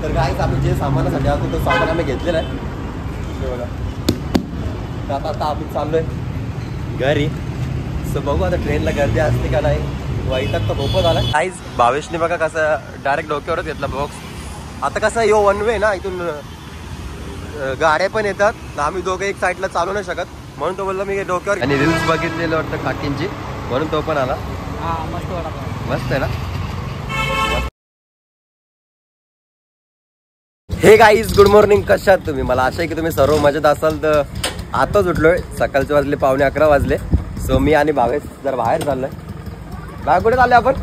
तर गाईस आम्ही जे सामानासाठी आलो तो सामान आम्ही घेतलेलं आहे हे बघा. तर आता आम्ही चाललोय घरी. सो बघू आता ट्रेनला गर्दी असते का नाही. वैताग तर भोपत आला गाईस. भावेशने बघा कसं डायरेक्ट डोक्यावरच घेतला बॉक्स. आता कसं यो वन वे ना, इथून गाड्या पण येतात. आम्ही दोघं एक साईडला चालू नाही शकत म्हणून तो बोलला मी डोक्यावर. आणि रील्स बघितलेलं वाटतं काकींची म्हणून तो पण आला. मस्त आहे ना. हे गाईज गुड मॉर्निंग. कशा आहात तुम्ही? मला आशा आहे की तुम्ही सर्व मजेत असाल. तर आताच उठलोय. सकाळचे वाजले 11:15 वाजले. सो मी आणि भावेश जर बाहेर चाललोय. बाहेर कुठे चाललोय आपण?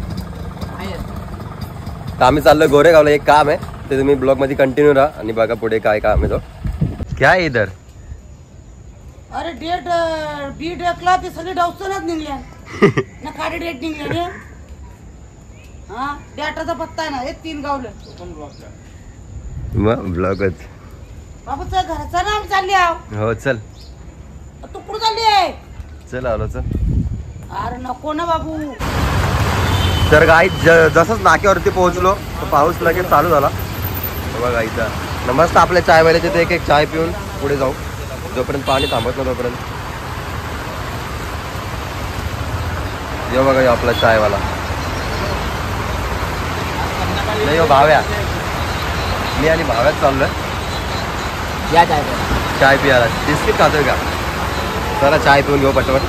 तर आम्ही चाललोय गोरेगावला. एक काम आहे ते तुम्ही ब्लॉग मध्ये कंटिन्यू राहा आणि बघा पुढे काय काम आहे. तो क्या आहे इधर? अरे डेट बीट एकला ते सगळे डावसनच निघल्या ना. काढे डेट निघल्या रे. हा डेटाचा पत्ता आहे ना. हे 3 गावलं मग ब्लॉगच. बाबूचा घराचा नाम चालली आव. हो चल. तू कुठं चालली आहे? चल आलो चल. अरे नको ना बाबू. तर गाईज जसंच नाक्यावरती पोहोचलो तर पाऊस लगेच चालू झाला. बघा इथं मस्त आपल्या चायवाल्याचे ते एक चाय पिऊन पुढे जाऊ. जोपर्यंत पाणी थांबत ना तोपर्यंत. यो बघा यो आपला चायवाला. नाही हो भाव्या. मी आणि भाव्यात चाललोय या चाय पियाला. बिस्किट खातोय का? चला चाय पिऊन घेऊ पटपट.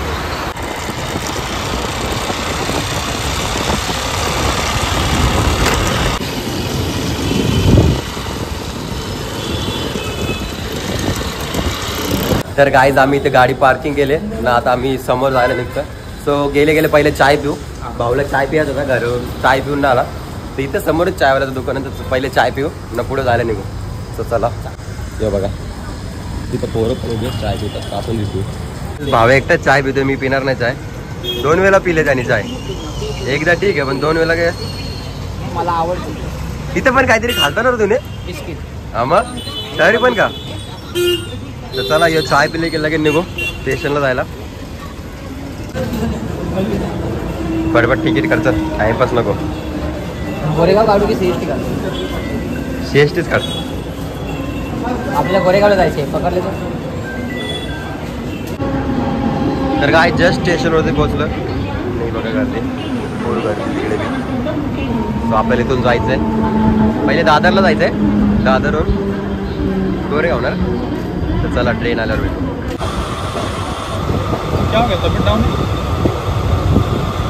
तर गाईज आम्ही इथे गाडी पार्किंग केले ना. आता आम्ही समोर जायला निघतो. सो गेले पहिले चाय पिऊ. भाऊला चाय पियाच होता घरून. चाय पिऊन ना आला तर इथं समोरच चायवाल्याचं दुकान आहे. तर पहिले चाय पिऊ ना पुढे जायला निघू. सो चला. हे बघा तिथं पोरं पण उभे चाय पितात. आपण दिसू. भाव एकटाच चाय पितो. मी पिणार नाही चाय. 2 वेळा पिले त्याने चाय. एकदा ठीक आहे पण 2 वेळा काय मला आवडते. तिथं पण काहीतरी खालता ना तुम्ही बिस्किट. हा मग तरी पण का. तर चला यो चाय पिले की लगेच निघू स्टेशनला जायला. बरोबर तिकीट खर्च टाइमपास नको. गोरेगाव काढू की सीएसटी काढू? सीएसटीच काढ. आपल्याला गोरेगावला जायचंय. पकडले तर काय जस्ट स्टेशनवरती पोहोचलं. नाही बघा गर्दी फुल गर्दी तिकडे बी. सो आपल्याला इथून जायचंय. पहिले दादरला जायचंय. दादरवरून गोरेगाव ना. तर चला ट्रेन आल्यावर भेटू.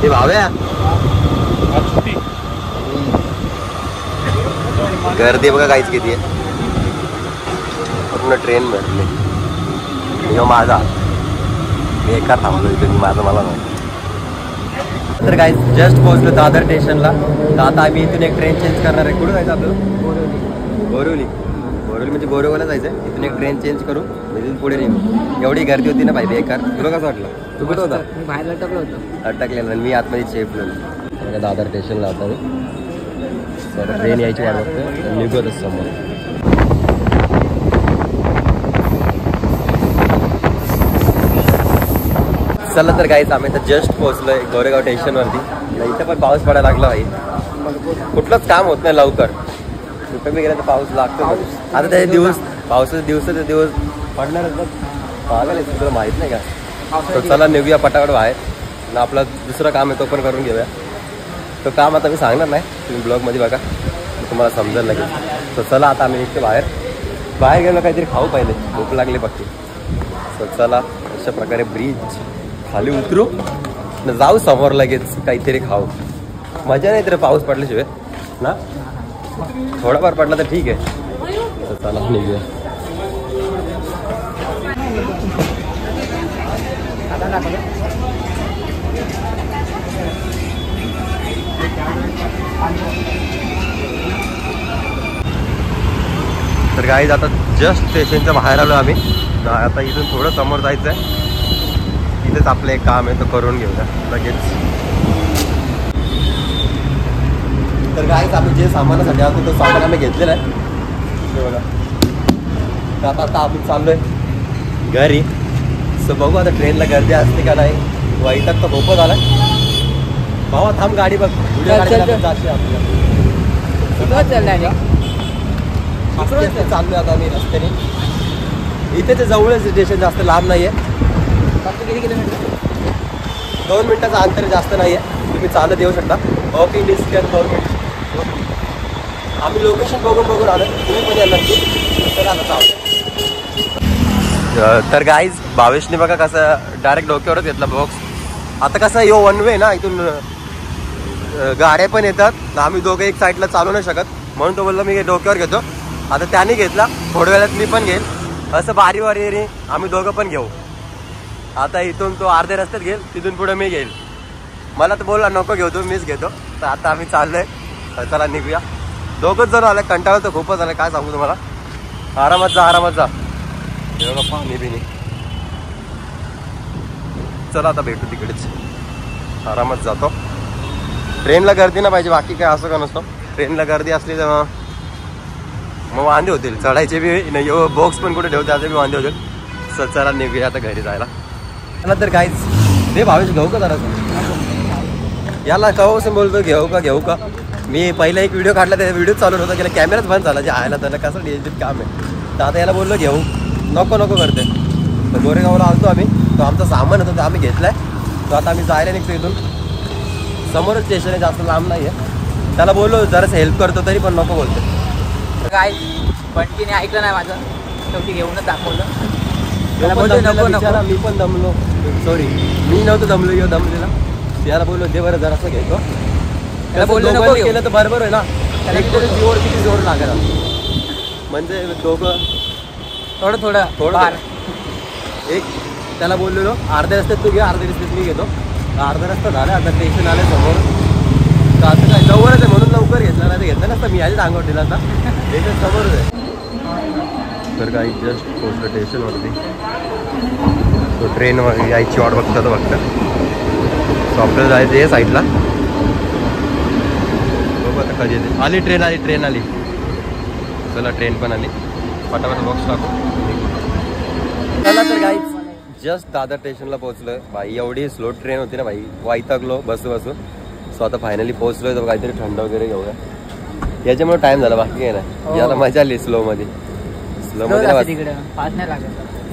ते भाव्या गर्दी बघा काहीच किती आहे. पूर्ण ट्रेन भेटली. यो माझा मी एका थांबलो इथे. माझं मला नाही. तर काही जस्ट पोहोचलो दादर स्टेशनला. तर आता आम्ही इथून एक ट्रेन चेंज करणार आहे. कुठं जायचं आपलं? बोरिवली. बोरिवली म्हणजे गोरेगावला जायचं आहे. इथून एक ट्रेन चेंज करू इथून पुढे निघू. एवढी गर्दी होती ना पाहिजे एकार. तुला कसं वाटलं? तू कुठं होता? मी बाहेर अटकलो होतो. अटकलेलं मी आतमध्ये चेपलो. दादर स्टेशनला होता मी. तर ट्रेन यायची वाट बघतो. निघतच समोर. चला तर काहीच आम्ही तर जस्ट पोहोचलोय गोरेगाव स्टेशनवरती. इथं पण पाऊस पडायला लागला भाई. कुठलंच काम होत नाही लवकर. कुठं बी गेलं तर पाऊस लागतो. आता त्याचे दिवस पावसाचे दिवस पडणारच बघ. पागल तुला माहित नाही का. तर चला निघूया पटापट बाहेर. ना आपलं दुसरं काम आहे तो पण करून घेऊया. तो काम आता मी सांगणार नाही. तुम्ही ब्लॉगमध्ये बघा तुम्हाला समजेल लगेच. तर चला आता आम्ही निघतो बाहेर. बाहेर गेलो काहीतरी खाऊ पाहिजे. भूक लागली पक्की. तर चला अशा प्रकारे ब्रिज खाली उतरू न जाऊ समोर लगेच काहीतरी खाऊ. मजा नाही तर पाऊस पडल्याशिवाय ना. थोडाफार पडला तर ठीक आहे. तर चला निघूया. तर गाईज आता जस्ट स्टेशनच्या बाहेर आलो आम्ही. आता इथून थोडं समोर जायचं आहे. इथेच आपलं एक काम आहे तो करून घेऊया लगेच. तर गाईज आम्ही जे सामानासाठी आलो तो सामान आम्ही घेतलेलं आहे हे बघा. तर आता आम्ही चाललोय घरी. सो बघू आता ट्रेनला गर्दी असते का नाही. वैताग तर भोपत आला. भावा थांब गाडी बघ. चाललंय चाललोय आता आम्ही रस्त्याने. इथे ते जवळच स्टेशन, जास्त लांब नाहीये. किती किलोमीटर? 2 मिनिटाचं अंतर जास्त नाहीये. तुम्ही चालत येऊ शकता. Walking distance 2 minute. आम्ही लोकेशन बघून आलो, तुम्ही पण या नक्की. तर आता चालू. तर गाईज भावेशने बघा कसं डायरेक्ट डोक्यावरच घेतला बॉक्स. आता कसं यो 1 वे ना, इथून गाड्या पण येतात. आम्ही दोघं एक साईडला चालू नाही शकत, म्हणून तो बोलला मी डोक्यावर घेतो. आता त्याने घेतला, थोड्या वेळात मी पण घेईल. असं बारी आम्ही दोघं पण घेऊ. आता इथून तो अर्ध्या रस्त्यात घेईल, तिथून पुढे मी घेईल. मला तर बोलला नको घेऊ, तो मीच घेतो. तर आता आम्ही चाललोय, चला निघूया. दोघंच जण आले, कंटाळा तर खूपच आलं, काय सांगू तुम्हाला. आरामात जा. पाणी बिनी. चला आता भेटू तिकडेच, आरामात जातो. ट्रेनला गर्दी ना पाहिजे, बाकी काय असं का नसतो. ट्रेनला गर्दी असली तर मग वांदे होतील, चढायचे बी नाही. बॉक्स पण कुठे ठेवते, त्याचे बी वांदे होतील. चला निघूया आता घरी जायला. मला तर काहीच ते भावेश घेऊ का जरा, याला कवापासून बोलतो घेऊ का. मी पहिला एक व्हिडिओ काढला, त्या व्हिडिओ चालू होता, गेला कॅमेराच बंद झाला. जे आयला त्याला कसं डेंजर काम आहे. तर आता याला बोललो घेऊ, नको करते. तर गोरेगावला आलतो आम्ही, तो आमचा सामान होता, तो आम्ही घेतलाय. तो आता आम्ही जायला निघतो इथून. समोरच स्टेशन आहे, जास्त लांब नाही आहे. त्याला बोललो जरासं हेल्प करतो, तरी पण नको बोलतो. काय बंटीने ऐकलं नाही माझं, शेवटी घेऊनच दाखवलं. मी पण दमलो, सॉरी मी नव्हतं दमलो, यो दमलेला. त्याला बोललो दे बरं जरासं घेतो. त्याला बोललो केलं तर बरोबर आहे ना. त्याला जोर किती जोर लागेल, म्हणजे दोघं थोडं एक. त्याला बोललेलो अर्ध्या रस्त्यात तू घे, अर्ध्या रस्त्यात मी घेतो. अर्धा रस्ता झाला, आता स्टेशन आलं समोर. तर आता काय जवळच आहे म्हणून लवकर घेतला, नाही तर घेतलं नसतं मी आधीच अंगावर दिला आता. स्टेशन समोरच आहे. तर काही जस्ट पोहोचलं स्टेशनवरती. तो ट्रेन यायची वाट बघतो फक्त. सो आपल्याला जायचं आहे साईडला. बघू आता कधी येते. आली ट्रेन आली. चला ट्रेन पण आली, फटाफट बॉक्स टाकू. चला तर गाईज जस्ट दादर स्टेशनला पोहोचलोय. भाई एवढी स्लो ट्रेन होती ना भाई, वैतागलो बसून. सो आता फायनली पोहोचलोय. तर काहीतरी थंड वगैरे घेऊया, याच्यामुळे टाइम झाला, बाकी काय नाही. याला मजा आली स्लो मध्ये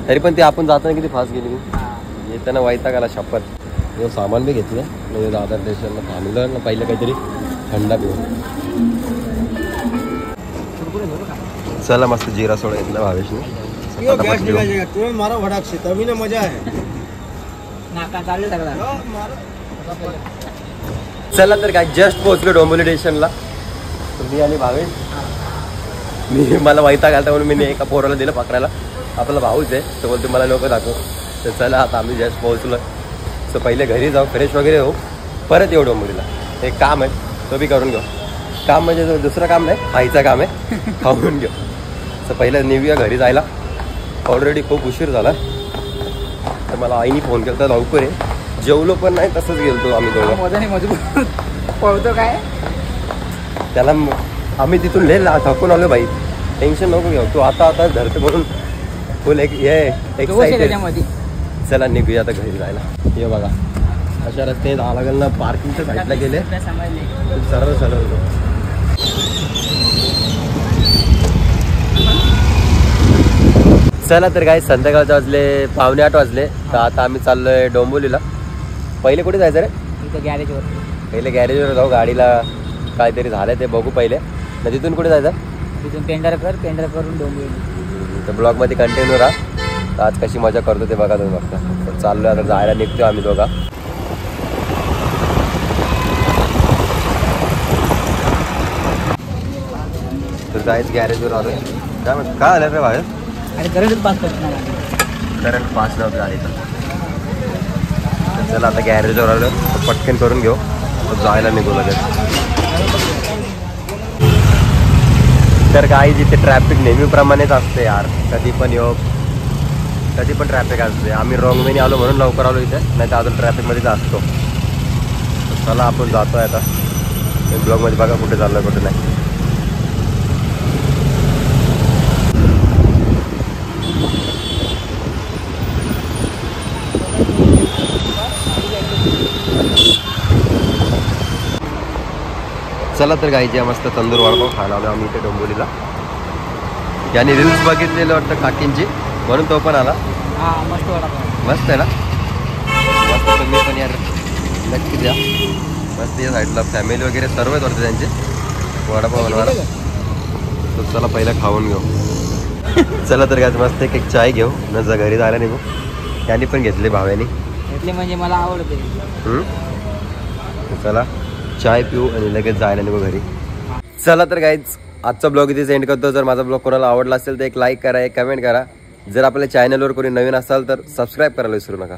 तरी पण ते आपण जाताना किती फास्ट गेली. येताना वैताग आला शपथ. सामान बी घेतलं म्हणजे दादर स्टेशनला थांबलं ना, पहिले काहीतरी थंडा पिऊ. चला मस्त जिरा सोडा घेतला भावेशने. चला तर काय जस्ट पोहोचलो डोंबिवली स्टेशनला. तुम्ही आणि भावेश, मला वैताग आलता म्हणून मी एका पोराला दिलं पकडायला. आपला भाऊच आहे, तो बोलतो मला नको दाखव. तर चला आता आम्ही जस्ट पोहोचलो. सो पहिले घरी जाऊ, फ्रेश वगैरे होऊ, परत येऊ डोंबिवलीला. एक काम आहे, तो बी करून घेऊ. काम म्हणजे दुसरं काम नाही, खायचं काम आहे, खाऊन घेऊ. सो पहिलं निघूया घरी जायला. ऑलरेडी खूप उशीर झाला. तर मला आईने फोन केला तर लवकर आहे. जेवलो पण नाही, तसंच गेलतो आम्ही दोघं. पळतो काय त्याला आम्ही तिथून थकून आलो भाई. टेन्शन नको घेऊ, तू आता धरतो म्हणून फुल एक एक्साइटेड. चला निघूया आता घरी जायला. हे बघा अशा रस्ते जावं लागेल ना, पार्किंगच्या साईडला गेले सरळ. चला तर काय संध्याकाळचे वाजले 7:45 वाजले. तर आता आम्ही चाललोय डोंबिवलीला. पहिले कुठे जायचं रे? गॅरेजवर. पहिले गॅरेजवर जाऊ, गाडीला काहीतरी झालंय ते बघू पहिले. ना तिथून कुठे जायचं? तिथून पेंढर करून डोंबिवली. तर ब्लॉगमध्ये कंटिन्यू राहा. तर आज कशी मजा करतो ते बघा तुम्ही फक्त. तर चाललोय आता, जायला निघतोय आम्ही दोघा. तर जायचं गॅरेजवर आलोय. काय म्हणतो, काय आलं रे बाहेर? करंट पास नव्हतं गाडीचं. चला आता गॅरेजवर आलो, पटकन करून घेऊ, जायला निघू लगेच. तर काही जिथे ट्रॅफिक नेहमीप्रमाणेच असते यार, कधी पण ट्रॅफिक असते. आम्ही रॉंग वेने आलो म्हणून लवकर आलो इथे, नाही तर अजून ट्रॅफिकमध्येच असतो. चला आपण जातोय आता. ब्लॉगमध्ये बघा कुठे चाललोय कुठे नाही. चला तर गाईच्या मस्त तंदूर वडापाव खायला आलो आम्ही इथे डोंबिवलीला. याने रील्स बघितलेलं वाटतं काकींची, म्हणून तो पण आला. हा मस्त वडापाव. मस्त आहे ना. मस्त तुम्ही पण यार नक्की द्या. मस्त या साईडला फॅमिली वगैरे सर्व वाटतं त्यांचे वडापाव बनवायला. तो चला पहिला खाऊन घेऊ. चला तर काय मस्त एक चाय घेऊ नंतर घरी जायला निघू. त्यांनी पण घेतले भाव्यानी घेतले म्हणजे मला आवडते. चला चाय पिऊ आणि लगेच जायला निघू घरी. चला तर गाईज आजचा ब्लॉग इथे सेंड करतो. जर माझा ब्लॉग कोणाला आवडला असेल तर एक लाईक करा, एक कमेंट करा. जर आपल्या चॅनलवर कोणी नवीन असाल तर सबस्क्राईब करायला विसरू नका.